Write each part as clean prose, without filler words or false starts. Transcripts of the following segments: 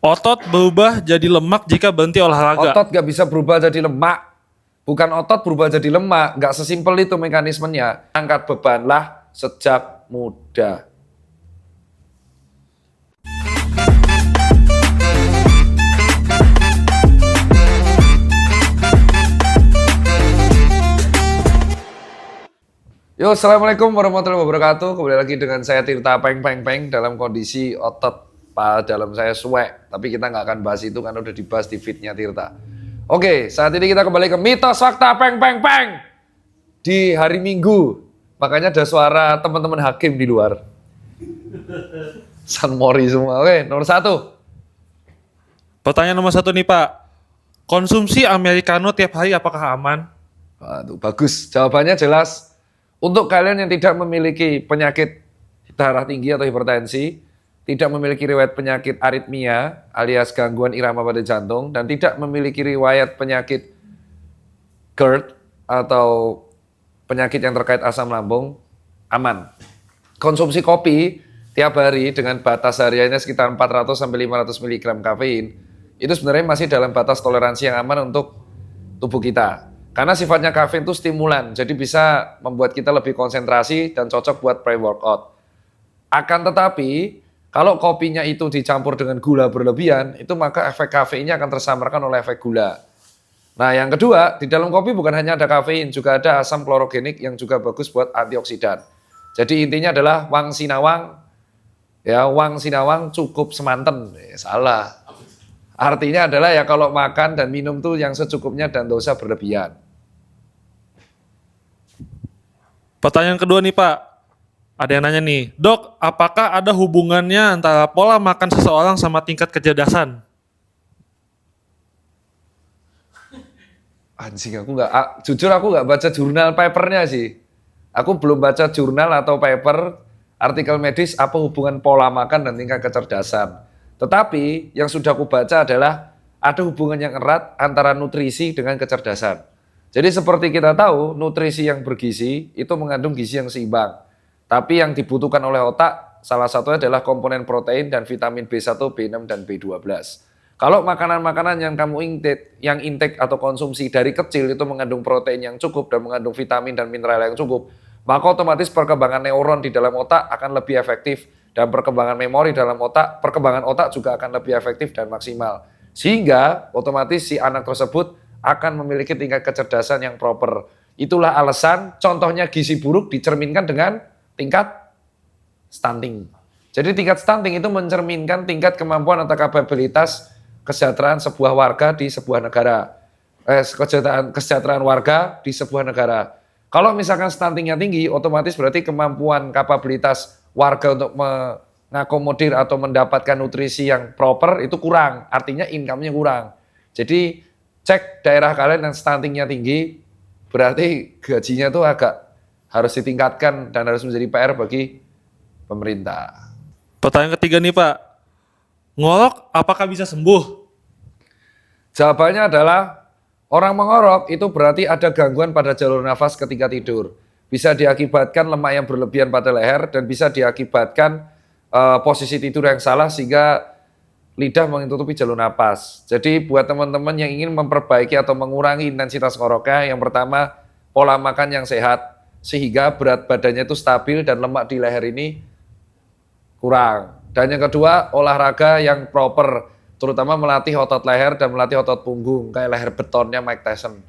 Otot berubah jadi lemak jika berhenti olahraga. Otot gak bisa berubah jadi lemak. Bukan otot berubah jadi lemak. Gak sesimpel itu mekanismenya. Angkat bebanlah sejak muda. Yo, assalamualaikum warahmatullahi wabarakatuh. Kembali lagi dengan saya Tirta Peng dalam kondisi otot dalam saya suek. Tapi kita nggak akan bahas itu karena udah dibahas di feednya Tirta. Oke, saat ini kita kembali ke mitos fakta Peng di hari Minggu. Makanya ada suara teman-teman hakim di luar. San Mori semua. Oke, nomor 1. Pertanyaan nomor 1 nih Pak. Konsumsi americano tiap hari apakah aman? Waduh, bagus. Jawabannya jelas. Untuk kalian yang tidak memiliki penyakit darah tinggi atau hipertensi, tidak memiliki riwayat penyakit aritmia alias gangguan irama pada jantung, dan tidak memiliki riwayat penyakit GERD atau penyakit yang terkait asam lambung, aman. Konsumsi kopi tiap hari dengan batas hariannya sekitar 400-500 mg kafein, itu sebenarnya masih dalam batas toleransi yang aman untuk tubuh kita. Karena sifatnya kafein itu stimulan, jadi bisa membuat kita lebih konsentrasi dan cocok buat pre-workout. Akan tetapi, kalau kopinya itu dicampur dengan gula berlebihan, itu maka efek kafeinnya akan tersamarkan oleh efek gula. Nah, yang kedua, di dalam kopi bukan hanya ada kafein, juga ada asam klorogenik yang juga bagus buat antioksidan. Jadi intinya adalah wang sinawang, ya wang sinawang cukup semanten. Salah. Artinya adalah ya kalau makan dan minum tuh yang secukupnya dan tidak usah berlebihan. Pertanyaan kedua nih Pak. Ada yang nanya nih, Dok, apakah ada hubungannya antara pola makan seseorang sama tingkat kecerdasan? Anjing, jujur aku nggak baca jurnal papernya sih. Aku belum baca jurnal atau paper artikel medis apa hubungan pola makan dan tingkat kecerdasan. Tetapi yang sudah aku baca adalah ada hubungan yang erat antara nutrisi dengan kecerdasan. Jadi seperti kita tahu, nutrisi yang bergizi itu mengandung gizi yang seimbang. Tapi yang dibutuhkan oleh otak salah satunya adalah komponen protein dan vitamin B1, B6, dan B12. Kalau makanan-makanan yang kamu intake atau konsumsi dari kecil itu mengandung protein yang cukup dan mengandung vitamin dan mineral yang cukup, maka otomatis perkembangan neuron di dalam otak akan lebih efektif dan perkembangan memori dalam otak, perkembangan otak juga akan lebih efektif dan maksimal. Sehingga otomatis si anak tersebut akan memiliki tingkat kecerdasan yang proper. Itulah alasan contohnya gizi buruk dicerminkan dengan tingkat stunting. Jadi tingkat stunting itu mencerminkan tingkat kemampuan atau kapabilitas kesejahteraan sebuah warga di sebuah negara. Kesejahteraan warga di sebuah negara. Kalau misalkan stuntingnya tinggi, otomatis berarti kemampuan kapabilitas warga untuk mengakomodir atau mendapatkan nutrisi yang proper itu kurang. Artinya income-nya kurang. Jadi cek daerah kalian yang stuntingnya tinggi, berarti gajinya tuh agak harus ditingkatkan dan harus menjadi PR bagi pemerintah. Pertanyaan ketiga nih Pak. Ngorok apakah bisa sembuh? Jawabannya adalah orang mengorok itu berarti ada gangguan pada jalur nafas ketika tidur. Bisa diakibatkan lemak yang berlebihan pada leher dan bisa diakibatkan posisi tidur yang salah sehingga lidah menutupi jalur napas. Jadi buat teman-teman yang ingin memperbaiki atau mengurangi intensitas ngoroknya, yang pertama pola makan yang sehat sehingga berat badannya itu stabil dan lemak di leher ini kurang. Dan yang kedua olahraga yang proper, terutama melatih otot leher dan melatih otot punggung kayak leher betonnya Mike Tyson.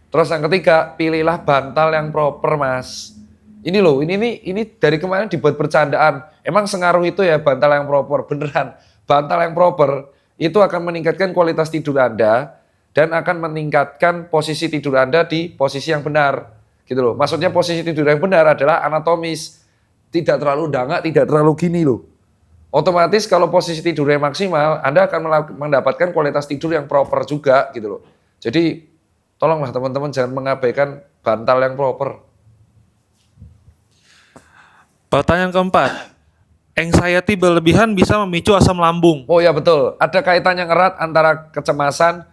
Terus yang ketiga, pilihlah bantal yang proper, Mas. Ini loh, ini dari kemarin dibuat bercandaan. Emang sengaruh itu ya bantal yang proper, beneran. Bantal yang proper itu akan meningkatkan kualitas tidur Anda dan akan meningkatkan posisi tidur Anda di posisi yang benar. Gitu loh. Maksudnya posisi tidur yang benar adalah anatomis. Tidak terlalu dangak, tidak terlalu gini loh. Otomatis kalau posisi tidurnya maksimal, Anda akan mendapatkan kualitas tidur yang proper juga gitu loh. Jadi tolonglah teman-teman jangan mengabaikan bantal yang proper. Pertanyaan keempat. Anxiety berlebihan bisa memicu asam lambung. Oh ya betul, ada kaitan yang erat antara kecemasan,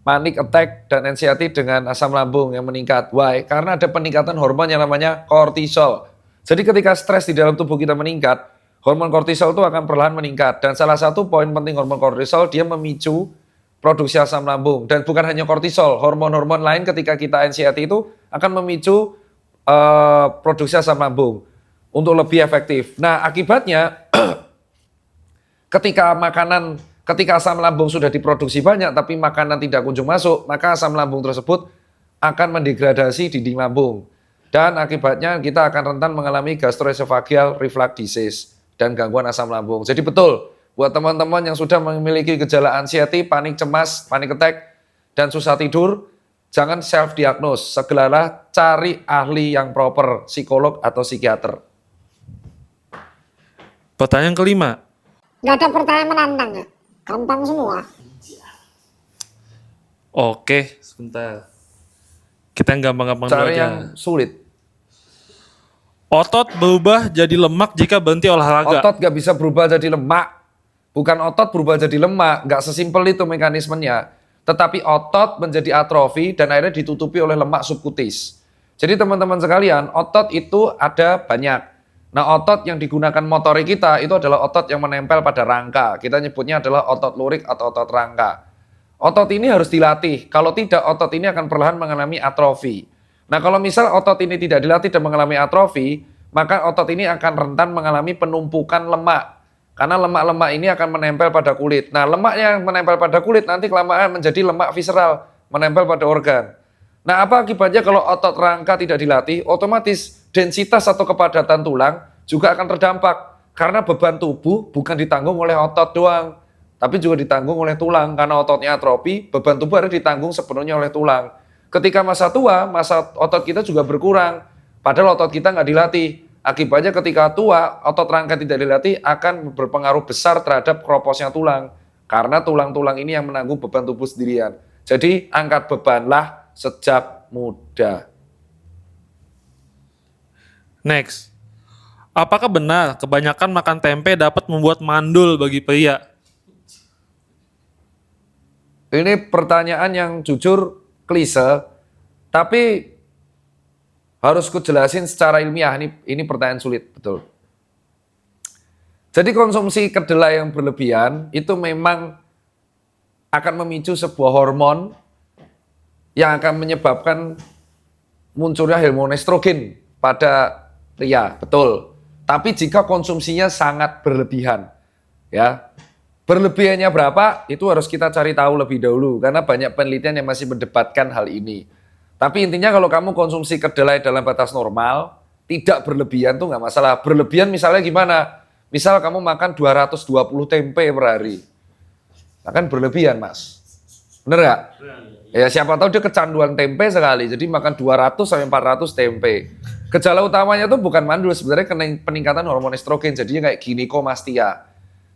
panic attack, dan anxiety dengan asam lambung yang meningkat. Why? Karena ada peningkatan hormon yang namanya kortisol. Jadi ketika stres di dalam tubuh kita meningkat, hormon kortisol itu akan perlahan meningkat. Dan salah satu poin penting hormon kortisol, dia memicu produksi asam lambung. Dan bukan hanya kortisol, hormon-hormon lain ketika kita anxiety itu akan memicu produksi asam lambung untuk lebih efektif. Nah, akibatnya ketika asam lambung sudah diproduksi banyak tapi makanan tidak kunjung masuk, maka asam lambung tersebut akan mendegradasi dinding lambung. Dan akibatnya kita akan rentan mengalami gastroesophageal reflux disease dan gangguan asam lambung. Jadi betul, buat teman-teman yang sudah memiliki gejala anxiety, panik cemas, panic attack, dan susah tidur, jangan self-diagnose. Segeralah cari ahli yang proper, psikolog atau psikiater. Pertanyaan kelima. Nggak ada pertanyaan menantang ya? Gampang semua. Oke, sebentar. Kita yang gampang-gampang dulu Cari aja. yang sulit. Otot berubah jadi lemak jika berhenti olahraga. Otot gak bisa berubah jadi lemak. Bukan otot berubah jadi lemak, gak sesimpel itu mekanismenya. Tetapi otot menjadi atrofi dan akhirnya ditutupi oleh lemak subkutis. Jadi teman-teman sekalian, otot itu ada banyak. Nah, otot yang digunakan motorik kita itu adalah otot yang menempel pada rangka. Kita nyebutnya adalah otot lurik atau otot rangka. Otot ini harus dilatih. Kalau tidak, otot ini akan perlahan mengalami atrofi. Nah, kalau misal otot ini tidak dilatih dan mengalami atrofi, maka otot ini akan rentan mengalami penumpukan lemak. Karena lemak-lemak ini akan menempel pada kulit. Nah, lemak yang menempel pada kulit nanti kelamaan menjadi lemak visceral, menempel pada organ. Nah, apa akibatnya kalau otot rangka tidak dilatih? Otomatis densitas atau kepadatan tulang juga akan terdampak. Karena beban tubuh bukan ditanggung oleh otot doang, tapi juga ditanggung oleh tulang. Karena ototnya atrofi, beban tubuh harus ditanggung sepenuhnya oleh tulang. Ketika masa tua, masa otot kita juga berkurang. Padahal otot kita nggak dilatih. Akibatnya ketika tua, otot rangka tidak dilatih akan berpengaruh besar terhadap kroposnya tulang. Karena tulang-tulang ini yang menanggung beban tubuh sendirian. Jadi angkat bebanlah sejak muda. Next. Apakah benar kebanyakan makan tempe dapat membuat mandul bagi pria? Ini pertanyaan yang jujur klise, tapi harus kujelasin secara ilmiah. Ini pertanyaan sulit, betul. Jadi konsumsi kedelai yang berlebihan itu memang akan memicu sebuah hormon yang akan menyebabkan munculnya hormon estrogen pada pria, betul. Tapi jika konsumsinya sangat berlebihan, ya. Berlebihannya berapa, itu harus kita cari tahu lebih dahulu. Karena banyak penelitian yang masih mendebatkan hal ini. Tapi intinya kalau kamu konsumsi kedelai dalam batas normal, tidak berlebihan tuh nggak masalah. Berlebihan misalnya gimana? Misal kamu makan 220 tempe per hari. Nah, kan berlebihan, Mas. Bener nggak? Ya siapa tahu dia kecanduan tempe sekali. Jadi makan 200 sampai 400 tempe. Gejala utamanya tuh bukan mandul, sebenarnya peningkatan hormon estrogen. Jadinya kayak ginekomastia.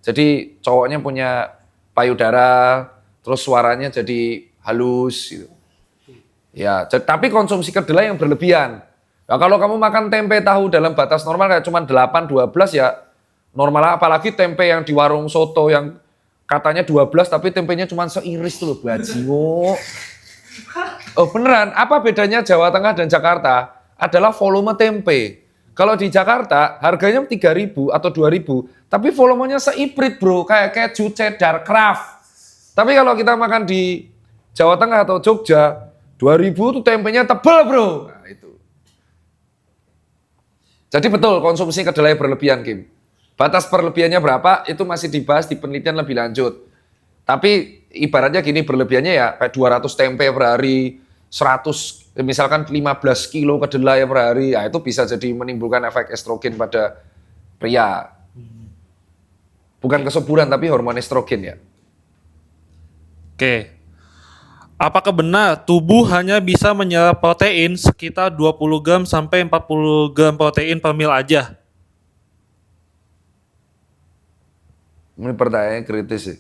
Jadi cowoknya punya payudara, terus suaranya jadi halus gitu. Ya, tapi konsumsi kedelai yang berlebihan. Nah, kalau kamu makan tempe tahu dalam batas normal kayak cuma 8-12 ya normal, apalagi tempe yang di warung soto yang katanya 12 tapi tempenya cuma seiris tuh loh, bajingo. Oh beneran, apa bedanya Jawa Tengah dan Jakarta? Adalah volume tempe. Kalau di Jakarta harganya 3.000 atau 2.000, tapi volumenya seiprit bro, kayak keju cheddar craft. Tapi kalau kita makan di Jawa Tengah atau Jogja, 2.000 tuh tempenya tebel bro. Nah itu. Jadi betul konsumsi kedelai berlebihan Kim. Batas berlebihannya berapa itu masih dibahas di penelitian lebih lanjut. Tapi ibaratnya gini berlebihannya ya kayak 200 tempe per hari, 100 misalkan 15 kilo kedelai per hari, ya itu bisa jadi menimbulkan efek estrogen pada pria. Bukan kesuburan tapi hormon estrogen ya. Oke. Apakah benar tubuh hanya bisa menyerap protein sekitar 20 gram sampai 40 gram protein per mil aja? Ini pertanyaan kritis sih.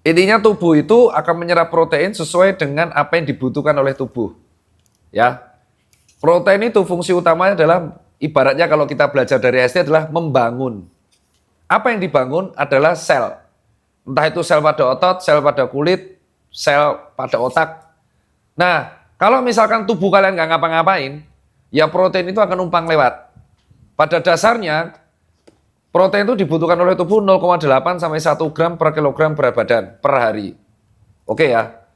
Intinya tubuh itu akan menyerap protein sesuai dengan apa yang dibutuhkan oleh tubuh. Ya. Protein itu fungsi utamanya adalah ibaratnya kalau kita belajar dari SD adalah membangun. Apa yang dibangun adalah sel. Entah itu sel pada otot, sel pada kulit, sel pada otak. Nah, kalau misalkan tubuh kalian nggak ngapa-ngapain, ya protein itu akan numpang lewat. Pada dasarnya, Protein itu dibutuhkan oleh tubuh 0,8 sampai 1 gram per kilogram berat badan per hari. Oke ya.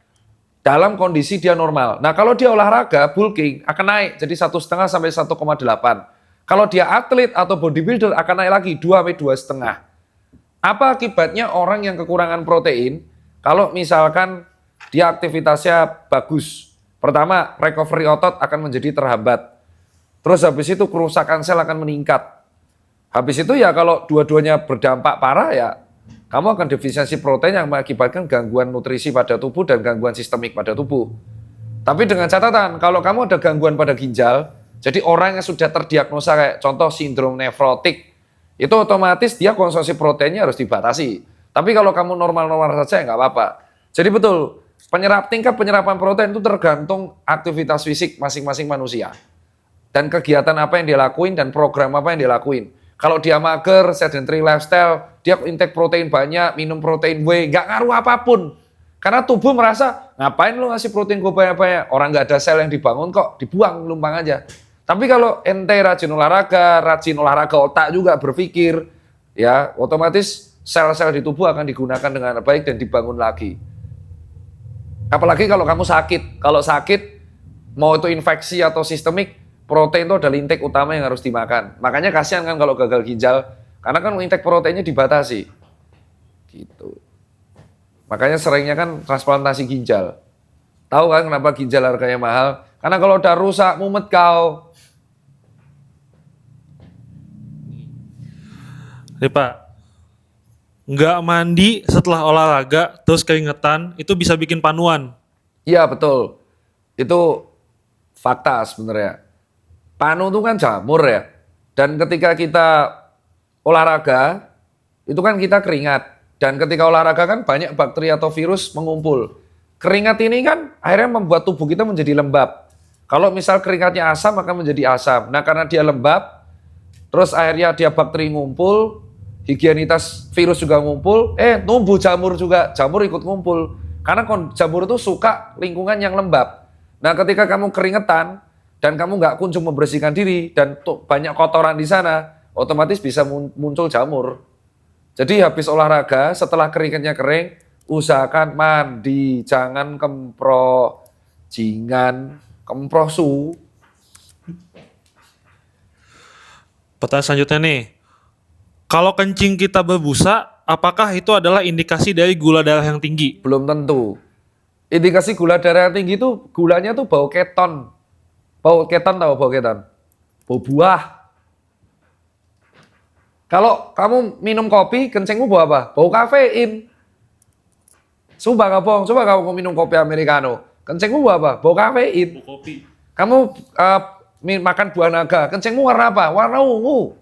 Dalam kondisi dia normal. Nah, kalau dia olahraga, bulking akan naik jadi 1,5 sampai 1,8. Kalau dia atlet atau bodybuilder akan naik lagi 2 sampai 2,5. Apa akibatnya orang yang kekurangan protein? Kalau misalkan dia aktivitasnya bagus. Pertama, recovery otot akan menjadi terhambat. Terus habis itu kerusakan sel akan meningkat. Habis itu ya kalau dua-duanya berdampak parah ya kamu akan defisiensi protein yang mengakibatkan gangguan nutrisi pada tubuh dan gangguan sistemik pada tubuh. Tapi dengan catatan, kalau kamu ada gangguan pada ginjal, jadi orang yang sudah terdiagnosa kayak contoh sindrom nefrotik, itu otomatis dia konsumsi proteinnya harus dibatasi. Tapi kalau kamu normal-normal saja ya nggak apa-apa. Jadi betul, tingkat penyerapan protein itu tergantung aktivitas fisik masing-masing manusia. Dan kegiatan apa yang dia lakuin dan program apa yang dia lakuin. Kalau dia mager, sedentary lifestyle, dia intake protein banyak, minum protein whey, nggak ngaruh apapun. Karena tubuh merasa, ngapain lu ngasih protein gue banyak-banyak? Orang nggak ada sel yang dibangun kok, dibuang, lumpang aja. Tapi kalau ente rajin olahraga otak juga berpikir, ya otomatis sel-sel di tubuh akan digunakan dengan baik dan dibangun lagi. Apalagi kalau kamu sakit. Kalau sakit, mau itu infeksi atau sistemik, protein itu adalah intake utama yang harus dimakan. Makanya kasihan kan kalau gagal ginjal, karena kan intake proteinnya dibatasi. Gitu. Makanya seringnya kan transplantasi ginjal. Tahu kan kenapa ginjal harganya mahal? Karena kalau udah rusak, mumet kau. Nih Pak, nggak mandi setelah olahraga terus keringetan itu bisa bikin panuan. Iya betul. Itu fakta sebenarnya. Panu itu kan jamur ya. Dan ketika kita olahraga, itu kan kita keringat. Dan ketika olahraga kan banyak bakteri atau virus mengumpul. Keringat ini kan akhirnya membuat tubuh kita menjadi lembab. Kalau misal keringatnya asam akan menjadi asam. Nah karena dia lembab, terus akhirnya dia bakteri ngumpul, higienitas virus juga ngumpul, tumbuh jamur juga, jamur ikut ngumpul. Karena jamur itu suka lingkungan yang lembab. Nah ketika kamu keringetan, dan kamu nggak kunjung membersihkan diri dan banyak kotoran di sana, otomatis bisa muncul jamur. Jadi habis olahraga, setelah keringatnya kering, usahakan mandi, jangan kemprosu. Pertanyaan selanjutnya nih, kalau kencing kita berbusa, apakah itu adalah indikasi dari gula darah yang tinggi? Belum tentu. Indikasi gula darah yang tinggi itu gulanya tuh bau keton. Bau keton tahu bau keton? Bau buah. Kalau kamu minum kopi, kencingmu bau apa? Bau kafein. Coba nggak bohong, coba kamu minum kopi americano, kencingmu bau apa? Bau kafein. Bau kopi. Kamu makan buah naga, kencingmu warna apa? Warna ungu.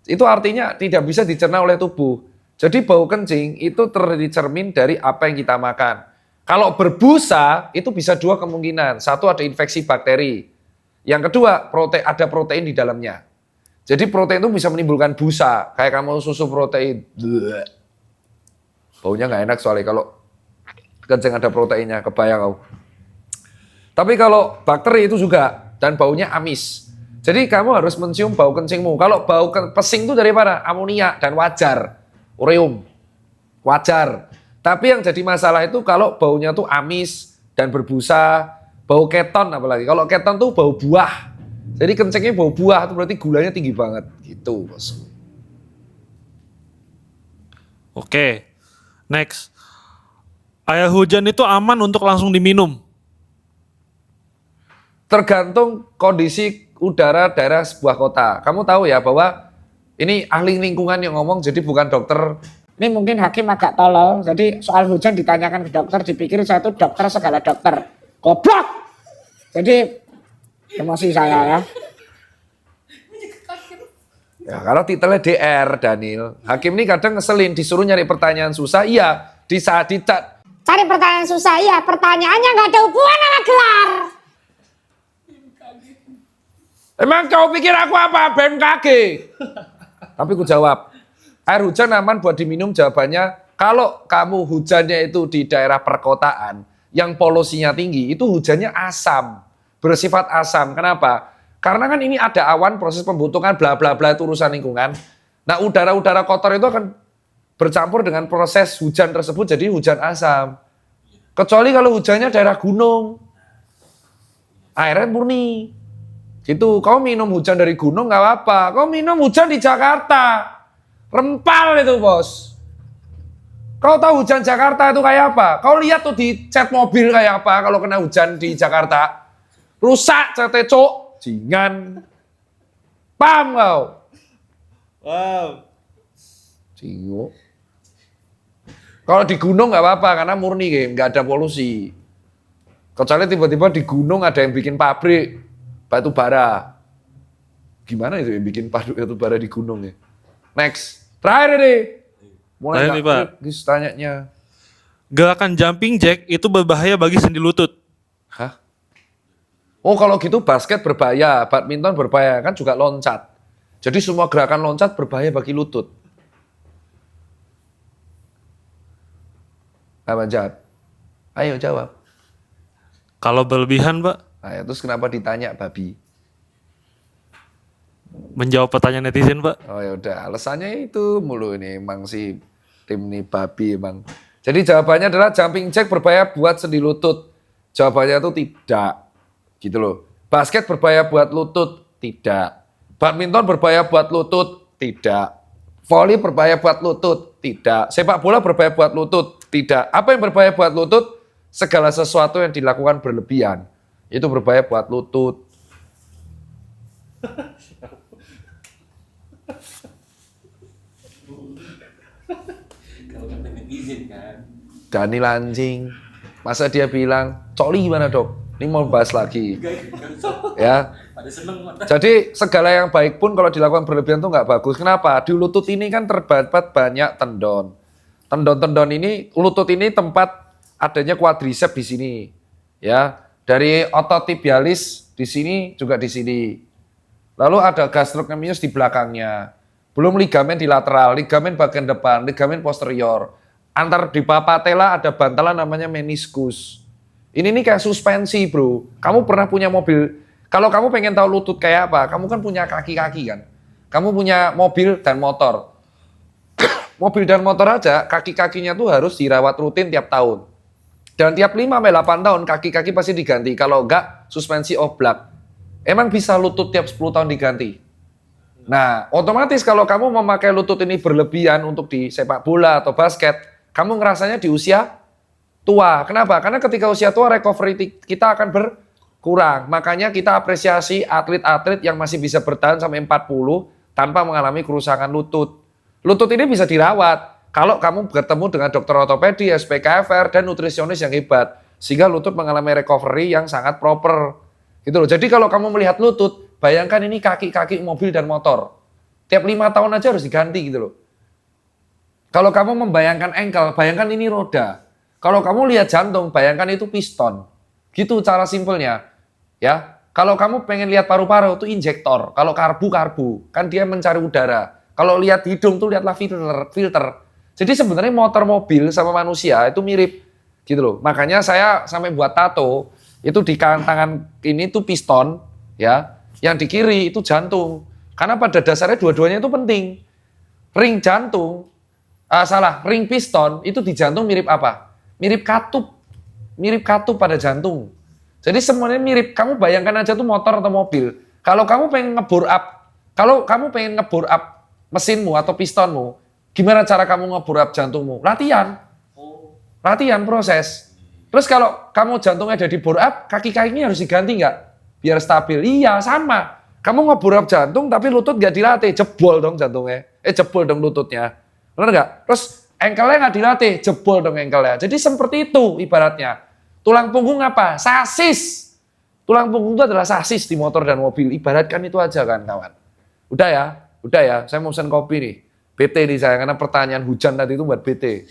Itu artinya tidak bisa dicerna oleh tubuh. Jadi bau kencing itu tercermin dari apa yang kita makan. Kalau berbusa, itu bisa dua kemungkinan. Satu ada infeksi bakteri. Yang kedua, ada protein di dalamnya. Jadi protein itu bisa menimbulkan busa. Kayak kamu susu protein. Bleh. Baunya nggak enak soalnya kalau kencing ada proteinnya, kebayang kau. Tapi kalau bakteri itu juga, dan baunya amis. Jadi kamu harus mencium bau kencingmu. Kalau bau pesing itu dari mana? Amonia dan wajar. Ureum. Wajar. Tapi yang jadi masalah itu kalau baunya tuh amis dan berbusa. Bau keton apalagi. Kalau keton tuh bau buah. Jadi kencingnya bau buah itu berarti gulanya tinggi banget. Gitu, Bos. Oke. Next. Air hujan itu aman untuk langsung diminum? Tergantung kondisi udara daerah sebuah kota. Kamu tahu ya bahwa ini ahli lingkungan yang ngomong, jadi bukan dokter. Ini mungkin hakim agak tolol, jadi soal hujan ditanyakan ke dokter, dipikir saya itu dokter segala dokter. Goblok! Jadi emosi saya ya. Ya karena titelnya DR, Daniel. Hakim ini kadang ngeselin, disuruh nyari pertanyaan susah, iya. Di saat Cari pertanyaan susah, iya. Pertanyaannya nggak ada hubungan sama gelar. Emang kau pikir aku apa? BMKG. Tapi ku jawab, air hujan aman buat diminum, jawabannya kalau kamu hujannya itu di daerah perkotaan yang polusinya tinggi, itu hujannya asam, bersifat asam. Kenapa? Karena kan ini ada awan, proses pembentukan bla bla bla itu urusan lingkungan. Nah, udara-udara kotor itu akan bercampur dengan proses hujan tersebut jadi hujan asam. Kecuali kalau hujannya daerah gunung. Airnya murni. Gitu, kau minum hujan dari gunung nggak apa-apa. Kau minum hujan di Jakarta. Rempal itu, Bos. Kau tahu hujan Jakarta itu kayak apa? Kau lihat tuh di cat mobil kayak apa kalau kena hujan di Jakarta. Rusak catnya, Cok. Jingan. Paham kau? Wow. Jingo. Kalau di gunung nggak apa-apa karena murni, nggak ada polusi. Kecuali tiba-tiba di gunung ada yang bikin pabrik batu bara. Gimana itu yang bikin pabrik batu bara di gunung ya? Next. Terakhir ini. Mulai Terakhir nih, Pak. Guys, tanyanya. Gerakan jumping jack itu berbahaya bagi sendi lutut. Hah? Oh, kalau gitu basket berbahaya, badminton berbahaya, kan juga loncat. Jadi semua gerakan loncat berbahaya bagi lutut. Apa jawab? Ayo jawab. Kalau berlebihan, Pak, Nah, terus kenapa ditanya babi? menjawab pertanyaan netizen, Pak. Oh ya udah, alasannya itu mulu ini emang si tim ini babi emang. Jadi jawabannya adalah jumping jack berbahaya buat sendi lutut. Jawabannya itu tidak. Gitu loh. Basket berbahaya buat lutut? Tidak. Badminton berbahaya buat lutut? Tidak. Volley berbahaya buat lutut? Tidak. Sepak bola berbahaya buat lutut? Tidak. Apa yang berbahaya buat lutut? Segala sesuatu yang dilakukan berlebihan. Itu berbahaya buat lutut. Kalau kata netizen kan. Daniel anjing. Masa dia bilang, Coli gimana dok? Ini mau bahas lagi. Ya. Pada seneng mana? Jadi segala yang baik pun kalau dilakukan berlebihan tuh nggak bagus. Kenapa? Di lutut ini kan terdapat banyak tendon. Tendon-tendon ini, lutut ini tempat adanya quadriceps di sini. Ya. Dari otot tibialis di sini juga di sini. Lalu ada gastrocnemius di belakangnya. Belum ligamen di lateral, ligamen bagian depan, ligamen posterior. Antar di bawah patella ada bantalan namanya meniskus. Ini nih kayak suspensi, bro. Kamu pernah punya mobil, kalau kamu pengen tahu lutut kayak apa, kamu kan punya kaki-kaki kan. Kamu punya mobil dan motor. Mobil dan motor aja, kaki-kakinya tuh harus dirawat rutin tiap tahun. Dan tiap 5-8 tahun, kaki-kaki pasti diganti. Kalau enggak, suspensi oblak. Emang bisa lutut tiap 10 tahun diganti? Nah, otomatis kalau kamu memakai lutut ini berlebihan untuk di sepak bola atau basket, kamu ngerasanya di usia tua. Kenapa? Karena ketika usia tua, recovery kita akan berkurang. Makanya kita apresiasi atlet-atlet yang masih bisa bertahan sampai 40 tanpa mengalami kerusakan lutut. Lutut ini bisa dirawat kalau kamu bertemu dengan dokter ortopedi, SPKFR, dan nutrisionis yang hebat. Sehingga lutut mengalami recovery yang sangat proper. Gitu loh. Jadi kalau kamu melihat lutut, bayangkan ini kaki-kaki mobil dan motor. Tiap 5 tahun aja harus diganti gitu loh. Kalau kamu membayangkan ankle, bayangkan ini roda. Kalau kamu lihat jantung, bayangkan itu piston. Gitu cara simpelnya. Ya. Kalau kamu pengen lihat paru-paru, itu injektor. Kalau karbu, kan dia mencari udara. Kalau lihat hidung tuh lihatlah filter. Jadi sebenarnya motor mobil sama manusia itu mirip gitu loh. Makanya saya sampai buat tato, itu di tangan ini tuh piston, ya. Yang di kiri itu jantung. Karena pada dasarnya dua-duanya itu penting. Ring jantung, ring piston itu di jantung mirip apa? Mirip katup. Mirip katup pada jantung. Jadi semuanya mirip. Kamu bayangkan aja tuh motor atau mobil. Kalau kamu pengen ngebore up mesinmu atau pistonmu, gimana cara kamu ngebore up jantungmu? Latihan. Latihan proses. Terus kalau kamu jantungnya ada di bore up, kaki-kakinya harus diganti nggak? Biar stabil. Iya, sama. Kamu ngebore up jantung tapi lutut nggak dilatih, jebol dong jantungnya. Jebol dong lututnya. Benar nggak? Terus ankle-nya nggak dilatih, jebol dong ankle-nya. Jadi seperti itu ibaratnya. Tulang punggung apa? Sasis. Tulang punggung itu adalah sasis di motor dan mobil. Ibaratkan itu aja kan kawan. Udah ya. Saya mau pesen kopi nih. BT nih saya, karena pertanyaan hujan tadi itu buat BT.